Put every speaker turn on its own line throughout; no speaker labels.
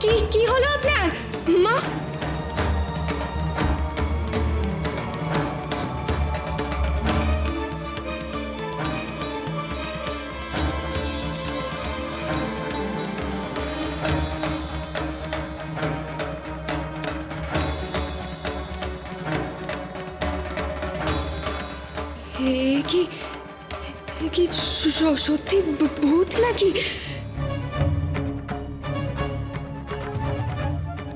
কি কি হলো আপনার মা? কি কি সত্যি ভূত নাকি?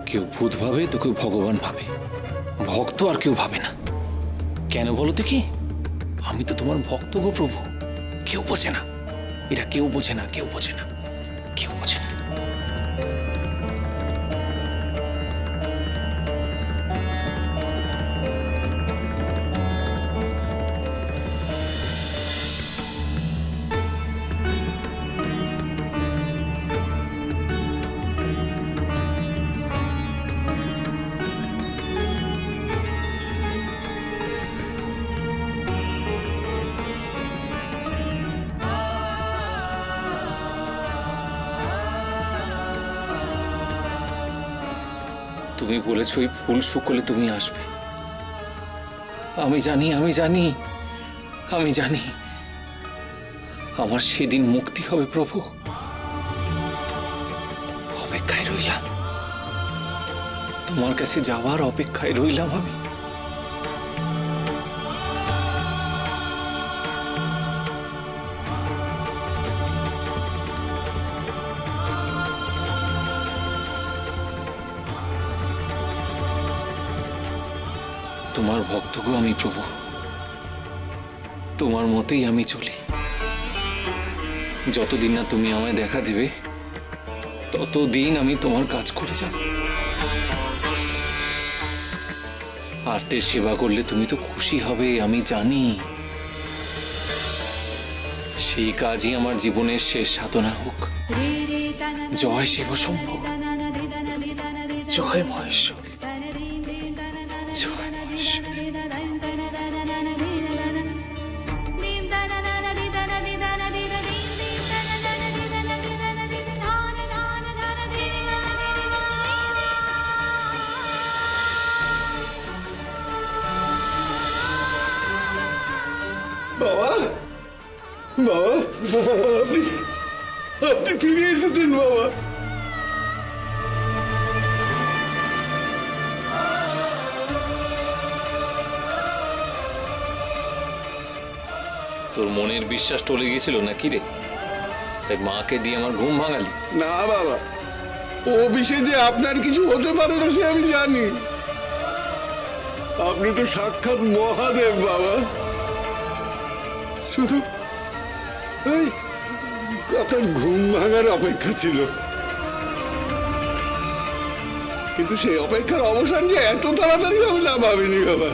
কেউ ভূত ভাবে তো কেউ ভগবান ভাবে, ভক্ত আর কেউ ভাবে না। কেন বলো তো? কি আমি তো তোমার ভক্ত গো প্রভু। কেউ বোঝে না, এরা কেউ বোঝে না, কেউ বোঝে না, কেউ বোঝে না। তুমি বলেছো এই ফুল শুকলে তুমি আসবে। আমি জানি, আমি জানি, আমি জানি আমার সেদিন মুক্তি হবে প্রভু। অপেক্ষায় রইলাম, তোমার কাছে যাওয়ার অপেক্ষায় রইলাম আমি। তোমার ভক্ত গো আমি প্রভু, তোমার মতেই আমি চলি। যতদিন না তুমি আমায় দেখা দেবে ততদিন আমি তোমার কাজ করে যাব। আর্তের সেবা করলে তুমি তো খুশি হবে আমি জানি। সেই কাজই আমার জীবনের শেষ সাধনা হোক। জয় শিব শম্ভু, জয় মহেশ্বর, জয় মহেশ্বর।
বাবা, বাবা, আপনি ফিরে এসেছেন বাবা।
তোর মনের বিশ্বাস টলে গেছিল নাকি রে? তাই মাকে দিয়ে আমার ঘুম ভাঙালি?
না বাবা, ও বিষয়ে যে আপনার কিছু হতে পারে না সে আমি জানি। আপনি তো সাক্ষাৎ মহাদেব বাবা। শুধু এই আপনার ঘুম ভাঙার অপেক্ষা ছিল, কিন্তু সেই অপেক্ষার অবসান যে এত তাড়াতাড়ি হবে না ভাবিনি বাবা।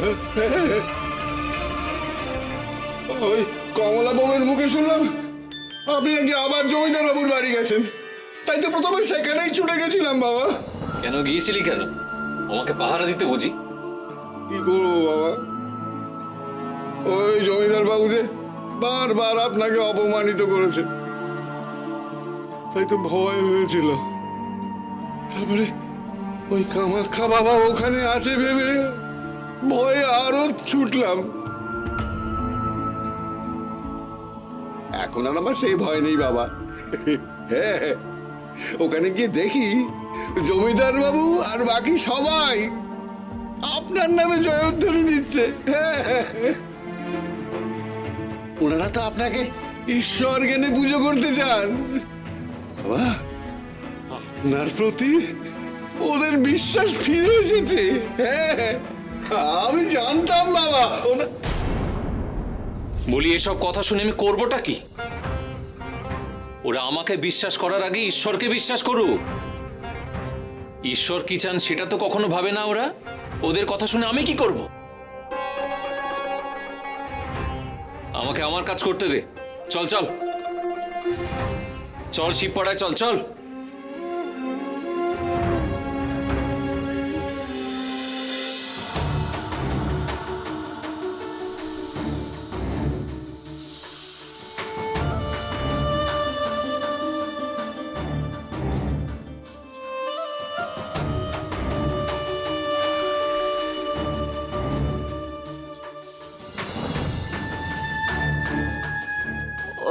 ওই কমলা বাবুর মুখে শুনলাম আপনি নাকি আবার জমিদার বাবুর বাড়ি গেছেন, তাই তো প্রথমে সেখানেই ছুটে গেছিলাম বাবা।
কেন গিয়েছিলি? কেন আমাকে পাহারা দিতে বুঝি?
কি করবো বাবা, ওই জমিদার বাবু যে বারবার আপনাকে অপমানিত করেছে, তাই তো ভয় হয়েছিল। তারপরে ওই কামাখ্যা বাবা ওখানে আছে ভেবে ভয়ে আরো ছুটলাম। এখন আর আমার সেই ভয় নেই বাবা। হ্যাঁ, ওখানে গিয়ে দেখি জমিদার বাবু আর বাকি সবাই আপনার নামে জয়ধ্বনি দিচ্ছে। ওনারা তো আপনাকে ঈশ্বর জ্ঞানে পুজো করতে চান বাবা। আপনার প্রতি ওদের বিশ্বাস ফিরে এসেছে। হ্যাঁ, আমি জানতাম বাবা।
বলি এসব কথা শুনে আমি করবোটা কি? ওরা আমাকে বিশ্বাস করার আগে ঈশ্বরকে বিশ্বাস করুক। ঈশ্বর কি চান সেটা তো কখনো ভাবে না ওরা। ওদের কথা শুনে আমি কি করব? আমাকে আমার কাজ করতে দে। চল চল চল, শিবপাড়ায় চল চল।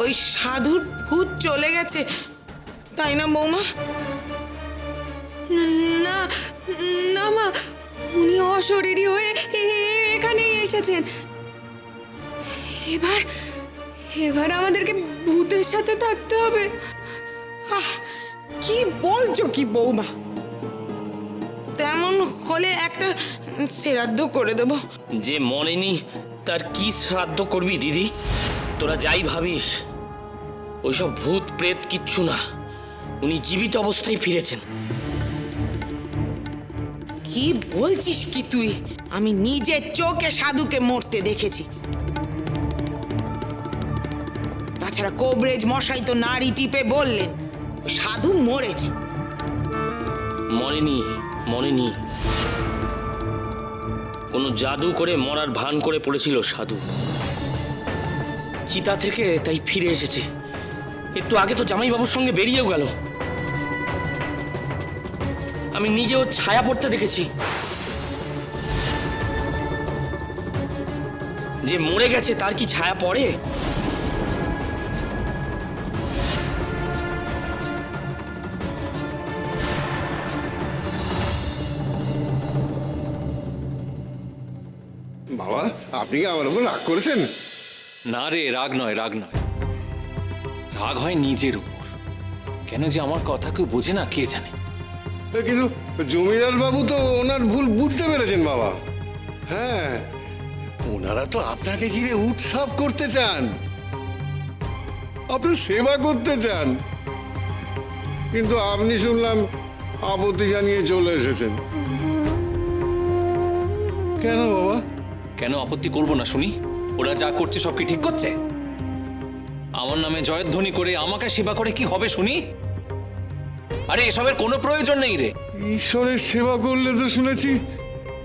ওই সাধুর ভূত চলে গেছে, তাই না বৌমা?
না না মা, উনি অশরীরী হয়ে এখানেই এসেছেন। এবার এবার আমাদেরকে ভূতের সাথে থাকতে হবে।
আহ, কি বলছো কি বৌমা? তেমন হলে একটা শ্রাদ্ধ করে দেব।
যে মরেনি তার কি শ্রাদ্ধ করবি দিদি? তোরা যাই ভাবিস, ওইসব ভূত প্রেত কিচ্ছু না, উনি জীবিত অবস্থায় ফিরেছেন।
কি বলছিস কি তুই? আমি নিজের চোখে সাধুকে মরতে দেখেছি। তাছাড়া কবরেজ মশাই তো নাড়ি টিপে বললেন সাধু মরেছে।
মরেনি মরেনি, কোনো জাদু করে মরার ভান করে পড়েছিল সাধু চিতা থেকে, তাই ফিরে এসেছে। একটু আগে তো জামাইবাবুর সঙ্গে বেরিয়েও গেল, আমি নিজেও ছায়া পড়তে দেখেছি। যে মরে গেছে তার কি ছায়া পড়ে?
বাবা, আপনি কি আমার উপর রাগ করেছেন?
না রে, রাগ নয়, রাগ নয়, রাগ হয় নিজের উপর। কেন যে আমার কথা কেউ বোঝে না কে জানে।
কিন্তু জমিদার বাবু তো ওনার ভুল বুঝতে পেরেছেন বাবা। হ্যাঁ, ওনারা তো আপনাকে ঘিরে উৎসব করতে চান, আপনার সেবা করতে চান, কিন্তু আপনি শুনলাম আপত্তি জানিয়ে চলে এসেছেন। কেন বাবা?
কেন আপত্তি করবো না শুনি? ওরা যা করছে সব কি ঠিক করছে? আমার নামে জয়ধ্বনি করে আমাকে সেবা করে কি হবে শুনি? আরে এসবের কোনো প্রয়োজন নেই রে।
ঈশ্বরের সেবা করলে তো শুনেছি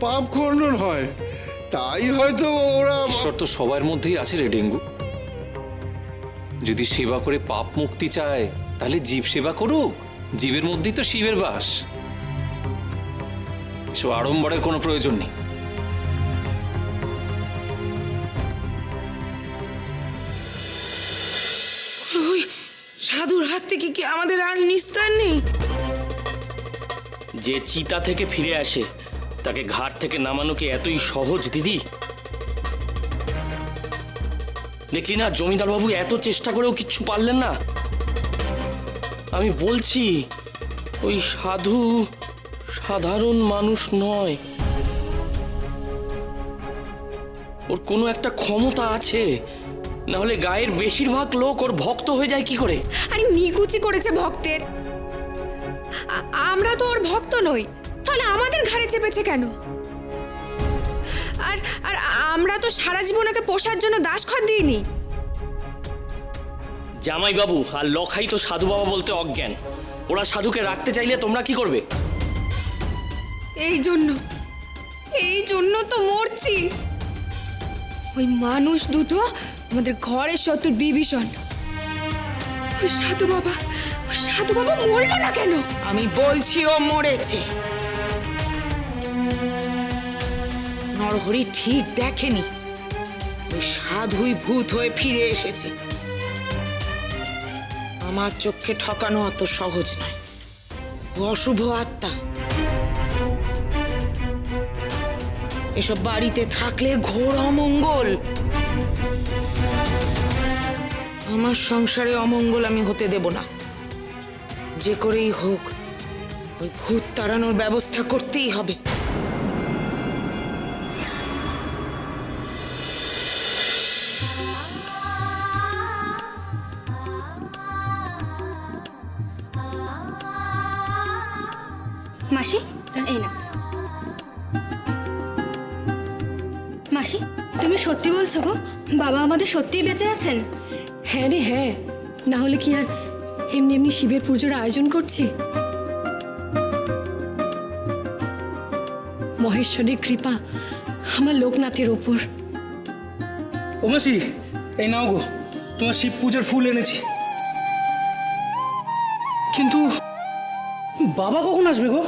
পাপ খণ্ডন হয়, তাই হয়তো ওরা।
ঈশ্বর তো সবার মধ্যেই আছে রে ডেঙ্গু। যদি সেবা করে পাপ মুক্তি চায় তাহলে জীব সেবা করুক, জীবের মধ্যেই তো শিবের বাস। এসব আড়ম্বরের কোনো প্রয়োজন নেই।
ওই সাধুর হাত থেকে কি আমাদের আর নিস্তার নেই?
যে চিতা থেকে ফিরে আসে তাকে ঘাট থেকে নামানো কি এতই সহজ দিদি? দেখলি না জমিদার বাবু এত চেষ্টা করেও কিচ্ছু পারলেন না। আমি বলছি ওই সাধু সাধারণ মানুষ নয়, ওর কোনো একটা ক্ষমতা আছে, না হলে গায়ের বেশিরভাগ লোক ওর ভক্ত হয়ে যায় কি করে?
আরে নিকুচি করেছে ভক্তের। আমরা তো ওর ভক্ত নই, তাহলে আমাদের ঘাড়ে চেপেছে কেন? আর আর আমরা তো সারা জীবন ওকে পোষার জন্য দাসখত দিইনি।
জামাইবাবু আর লখাই তো সাধু বাবা বলতে অজ্ঞান। ওরা সাধুকে রাখতে চাইলে তোমরা কি করবে?
এই জন্য তো মরছি। ওই মানুষ দুটো আমাদের ঘরের শত্রুর বিভীষণ। ওই সাধু বাবা মরলো না কেন?
আমি বলছি ও মরেছে। নরহরি ঠিক দেখেনি, ওই সাধুই ভূত হয়ে ফিরে এসেছে। আমার চোখে ঠকানো অত সহজ নয়, ও অশুভ আত্মা। এসব বাড়িতে থাকলে ঘোর অমঙ্গল। আমার সংসারে অমঙ্গল আমি হতে দেব না। যে করেই হোক ওই ভূত তাড়ানোর ব্যবস্থা করতেই হবে।
মাসি, এই না। মাসি, তুমি সত্যি বলছো গো? বাবা আমাদের সত্যিই বেঁচে আছেন?
হ্যাঁ রে হ্যাঁ, না হলে কি আর এমনি এমনি শিবের পুজোর আয়োজন করছি? মহেশ্বরের কৃপা আমার লোকনাথের ওপর।
ও মাসি, এই নাও গো, তোমার শিব পূজার ফুল এনেছি। কিন্তু বাবা কখন আসবে গো?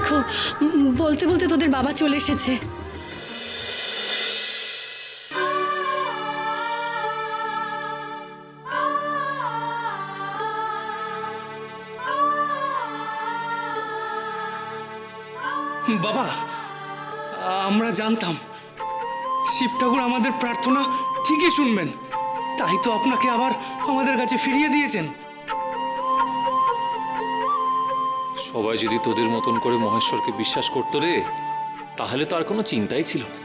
দেখো বলতে বলতে তোদের বাবা চলে এসেছে।
বাবা, আমরা জানতাম শিব ঠাকুর আমাদের প্রার্থনা ঠিকই শুনবেন, তাই তো আপনাকে আবার আমাদের কাছে ফিরিয়ে দিয়েছেন।
সবাই যদি তোদের মতন করে মহেশ্বরকে বিশ্বাস করতো রে, তাহলে তো আর কোনো চিন্তাই ছিল না।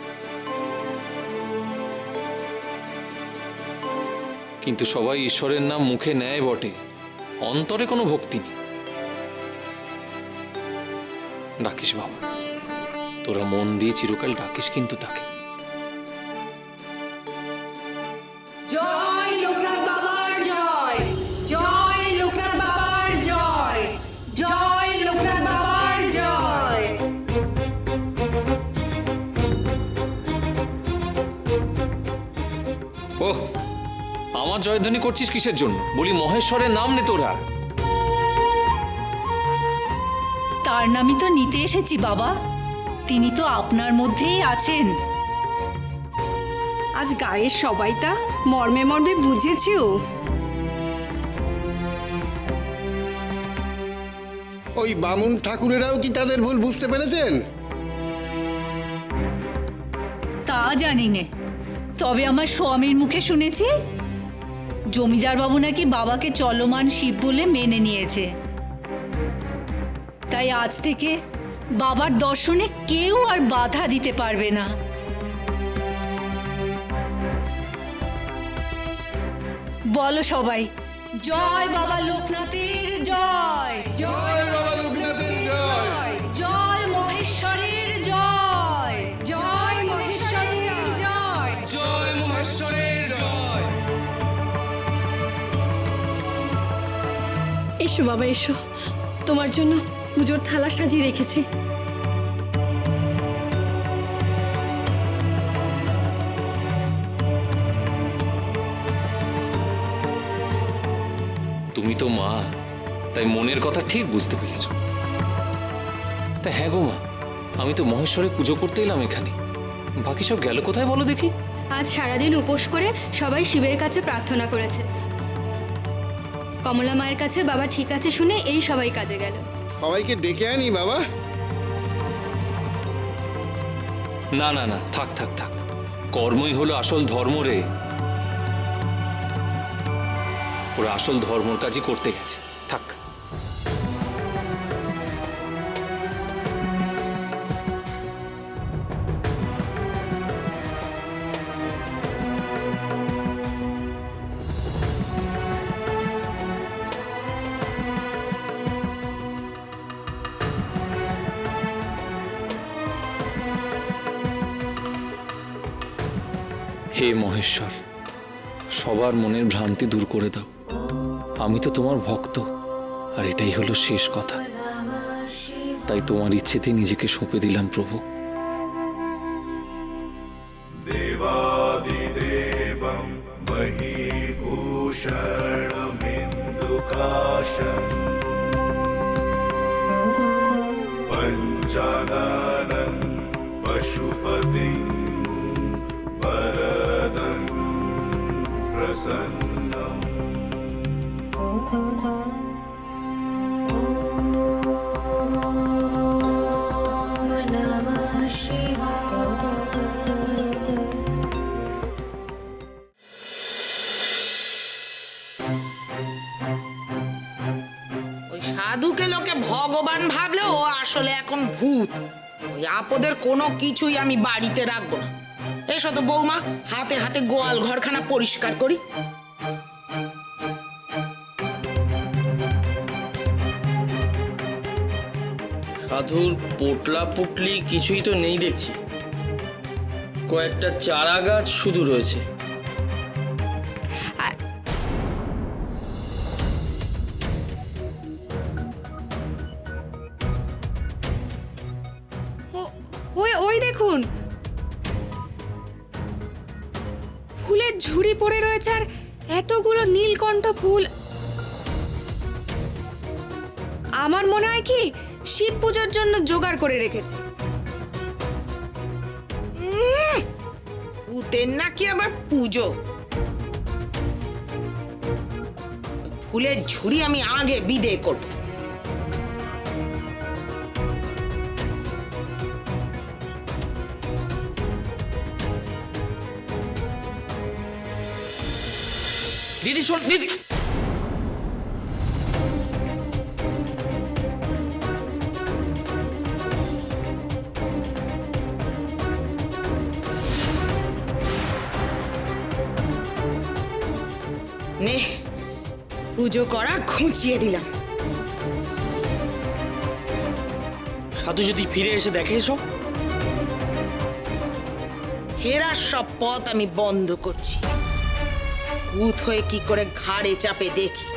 কিন্তু সবাই ঈশ্বরের নাম মুখে নেয় বটে, অন্তরে কোনো ভক্তি নেই। ডাকিস বাবা, তোরা মন দিয়ে চিরকাল ডাকিস কিন্তু তাকে।
জয় লোকনাথ বাবার জয়, জয় লোকনাথ বাবার জয়, জয় লোকনাথ বাবার জয়।
ওহ, আমার জয়ধ্বনি করছিস কিসের জন্য? বলি মহেশ্বরের নাম নে তোরা।
তার নামই তো নিতে এসেছি বাবা, তিনি তো আপনার মধ্যেই আছেন।
আজ গায়ের সবাই তা মর্মে মর্মে বুঝেছিও।
ওই বামুন ঠাকুরেরাও কি তাদের ভুল বুঝতে পেরেছেন?
তা জানি নে, তবে আমার স্বামীর মুখে শুনেছি জমিদার বাবু নাকি বাবাকে চলমান শিব বলে মেনে নিয়েছে। তাই আজ থেকে বাবার দর্শনে কেউ আর বাধা দিতে পারবে না। বলো সবাই, জয় বাবা লোকনাথের জয়,
জয় বাবা লোকনাথের জয়,
জয় মহেশ্বরের জয়,
জয় মহেশ্বরের জয়।
জয় মহেশ্বরের জয়।
এসো বাবা এসো, তোমার জন্য পুজোর থালা সাজিয়ে রেখেছি।
তুমি তো মা, তাই মনের কথা ঠিক বুঝতে পেরেছ। তা হ্যাঁ গো মা, আমি তো মহেশ্বরে পুজো করতে এলাম এখানে, বাকি সব গেল কোথায় বলো দেখি?
আজ সারাদিন উপোস করে সবাই শিবের কাছে প্রার্থনা করেছে। কমলা মায়ের কাছে বাবা ঠিক আছে শুনে এই সবাই কাজে গেল।
সবাইকে ডেকে আনি বাবা।
না না না, থাক থাক থাক, কর্মই হলো আসল ধর্ম রে। ওরা আসল ধর্মর কাজই করতে গেছে, থাক। হে মহেশ্বর, সবার মনের ভ্রান্তি দূর করে দাও। আমি তো তোমার ভক্ত, আর এটাই হলো শেষ কথা। তাই তোমার ইচ্ছেতে নিজেকে সঁপে দিলাম প্রভু।
देवादिदेवं महीभूषणमिन्दुकाशम् पञ्चाननं पशुपतिं वरदं प्रसन्नम्।
ওই সাধুকে লোকে ভগবান ভাবলে ও আসলে এখন ভূত। ওই আপদের কোনো কিছুই আমি বাড়িতে রাখবো না। এসো তো বৌমা, হাতে হাতে গোয়াল ঘরখানা পরিষ্কার করি।
সাধুর পোটলা পুটলি কিছুই তো নেই দেখছি, কয়েকটা চারা গাছ শুধু রয়েছে।
ওই ওই দেখুন, ফুলের ঝুড়ি পড়ে রয়েছে আর এতগুলো নীলকণ্ঠ ফুল। আমার মনে হয় কি শিব পুজোর জন্য জোগাড় করে রেখেছে।
ভূতের নাকি আবার পুজো? ফুলের ঝুড়ি আমি আগে বিদে করব।
দিদি শোন দিদি,
নে পুজো করা খুঁচিয়ে দিলাম।
সাধু যদি ফিরে এসে দেখে এসব,
হেরার সব পথ আমি বন্ধ করছি। ভূত হয়ে কি করে ঘাড়ে চাপে দেখি।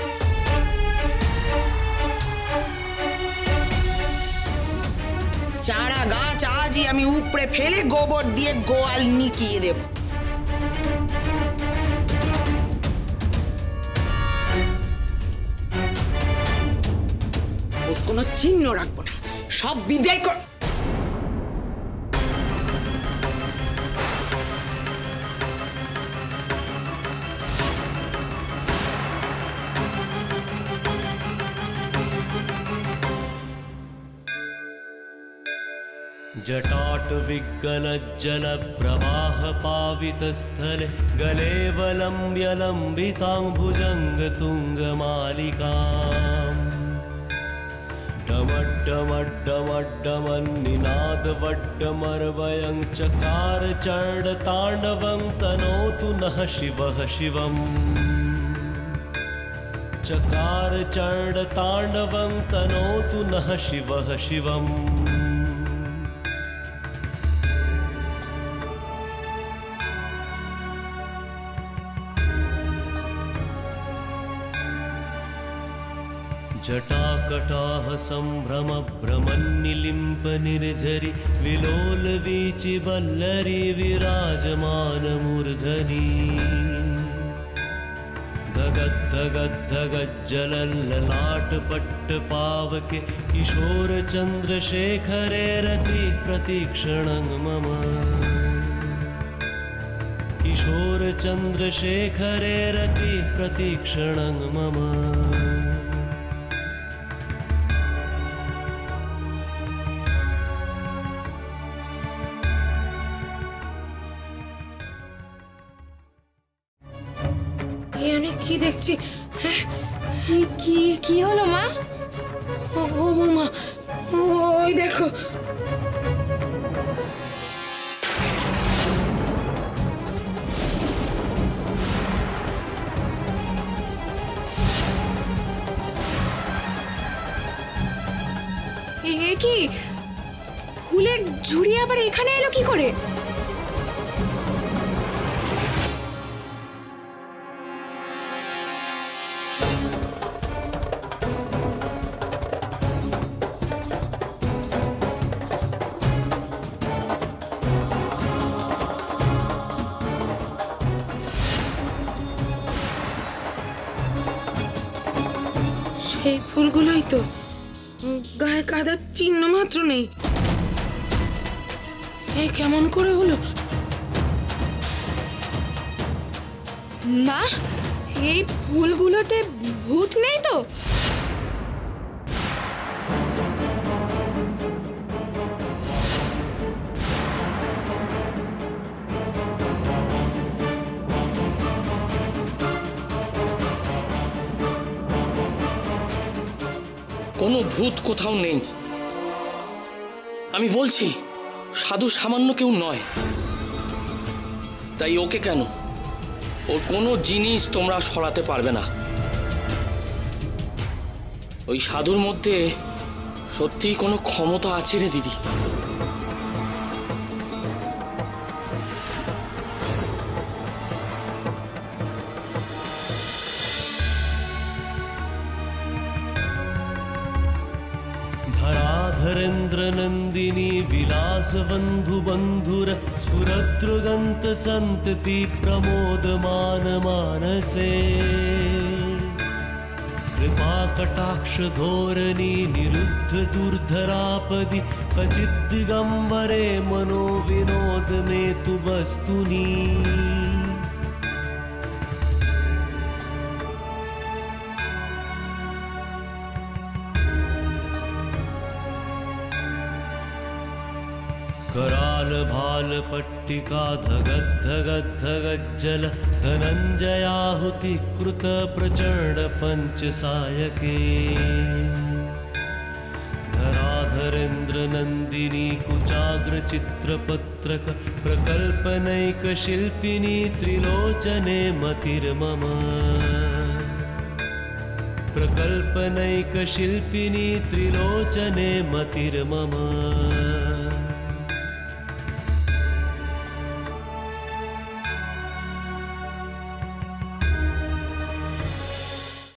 চারা গাছ আজই আমি উপড়ে ফেলে গোবর দিয়ে গোয়াল নিকিয়ে দেব। ওর কোনো চিহ্ন রাখবো না, সব বিদায় কর।
जटाटविगलज्जलप्रवाहपावितस्थले गलेवलम्ब्य लम्बिताम्बुजङ्गतुङ्गमालिकाम् डमड्डमड्डमड्डमन्निनादवड्डमर्वयं चकार चण्डताण्डवं तनोतु नः शिवः शिवम् चकार चण्डताण्डवं तनोतु नः शिवः शिवम्। जटाकटाह सम्भ्रमभ्रमन्निलिम्पनिर्झरि विलोलवीचिवल्लरी विराजमानमूर्धनि धगद्धगद्धगज्जलल्ललाटपट्टपावके किशोरचन्द्रशेखरे रति प्रतीक्षणं मम किशोरचन्द्रशेखरे रति प्रतीक्षणं मम।
আমি কি দেখছি? হ্যাঁ,
কি কি হলো মা?
ও বৌমা, ওই দেখো।
এ কি ফুলের ঝুড়ি আবার এখানে এলো কি করে?
সেই ফুলগুলোই তো, গায়ে কাদার চিহ্ন মাত্র নেই। এ কেমন করে হলো?
মা, এই ফুলগুলোতে ভূত নেই তো?
কোনো ভূত কোথাও নেই। আমি বলছি সাধু সামান্য কেউ নয়, তাই ওকে কেন, ওর কোনো জিনিস তোমরা সরাতে পারবে না। ওই সাধুর মধ্যে সত্যিই কোনো ক্ষমতা আছে রে দিদি।
धराधरेन्द्रनन्दिनी विलासबन्धुबन्धुर सुरद्रुगन्त सन्तति प्रमोदमान मानसे कृपाकटाक्षधोरणी निरुद्ध दुर्धरापदि क्वचिद्दिगम्बरे मनो विनोद मे तु वस्तुनि कराल भाल पट्टिका धगद्धगद्धगज्जल धनञ्जयाहुति कृत प्रचण्ड पञ्चसायके धराधरेन्द्र नन्दिनी कुचाग्र चित्रपत्रक प्रकल्पनैक शिल्पिनी त्रिलोचने मतिर्मम प्रकल्पनैक शिल्पिनी त्रिलोचने मतिर्मम